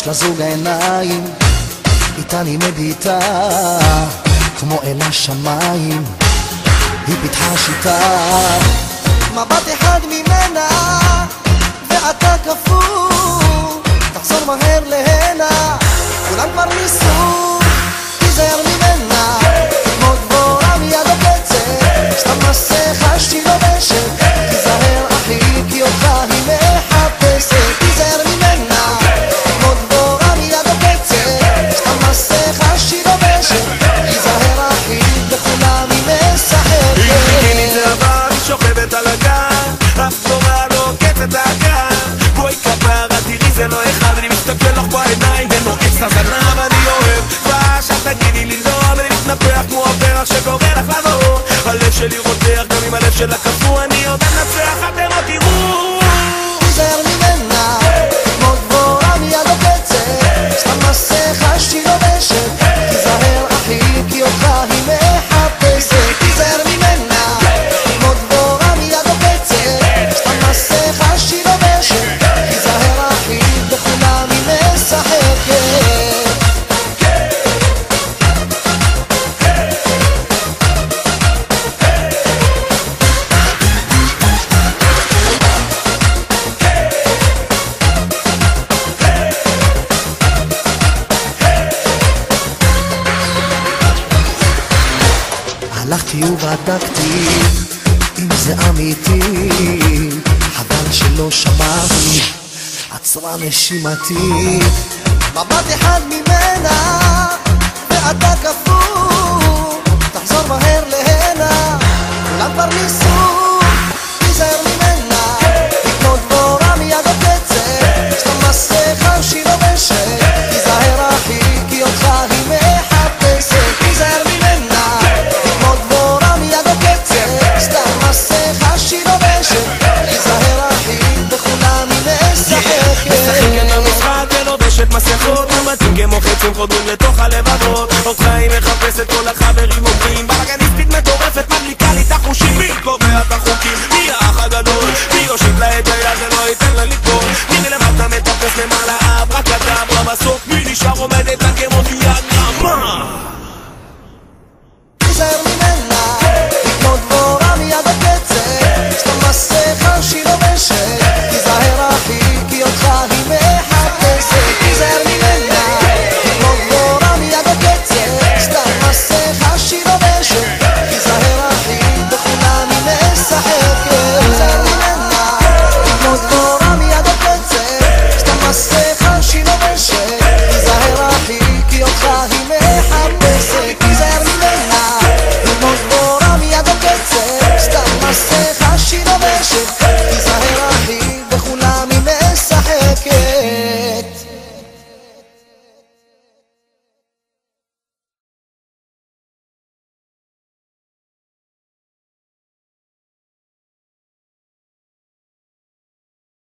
יש לה זוג העיניים, איתה אני מביטה כמו אל השמיים. היא פיתחה שיטה, מבט אחד ממנה ואתה כפור, תחזור מהר להנה, כולם כבר ניסו, תיזהר ממנה, כמו דבורה מיד עוקצת, סתם מסכה שהיא לובשת, תיזהר אחי כי אותך היא מחפשת, תיזהר ממנה, כמו דבורה מיד עוקצת, סתם מסכה שהיא לובשת, תיזהר אחי בכולם היא משחקת. היא נתרבה, היא שוכבת על הגן, אף דבורה לא עוקצת הגן, בואי כפרה תראי זה לא אחד, אני מסתכל לך בעיניים ונועץ הזנב, אני אוהב ועכשיו תגידי לי לא, אני מתנפח כמו הפרח שקורא לך לעבור, הלב שלי רותח גם אם הלב שלה קפוא, אני יודע לנצח אתם לא תראו. תיזהר ממנה, כמו דבורה מיד עוקצת, סתם מסכה שהיא לובשת, תיזהר אחי כי אותך היא מחפשת, תיזהר ממנה, כמו דבורה מיד עוקצת, סתם מסכה שהיא לובשת, תיזהר אחי בכולם היא משחקת. הלכתי ובדקתי אם זה אמיתי, חבל שלא שמעתי, עצרה נשימתי, מבט אחד ממנה ואתה כפור, תחזור מהר להנה, כולם כבר ניסו, תיזהר ממנה, כמו דבורה מיד עוקצת, סתם מסכה שהיא לובשת, תיזהר אחי כי אותך היא מחפשת, תיזהר ממנה, כמו דבורה מיד עוקצת, סתם מסכה שהיא לובשת, תיזהר אחי בכולם היא משחקת. משחקת במשחק ולובשת מסכות, מבטים כמו חצים חודרים לתוך הלבבות, אותך היא מחפשת כל החיים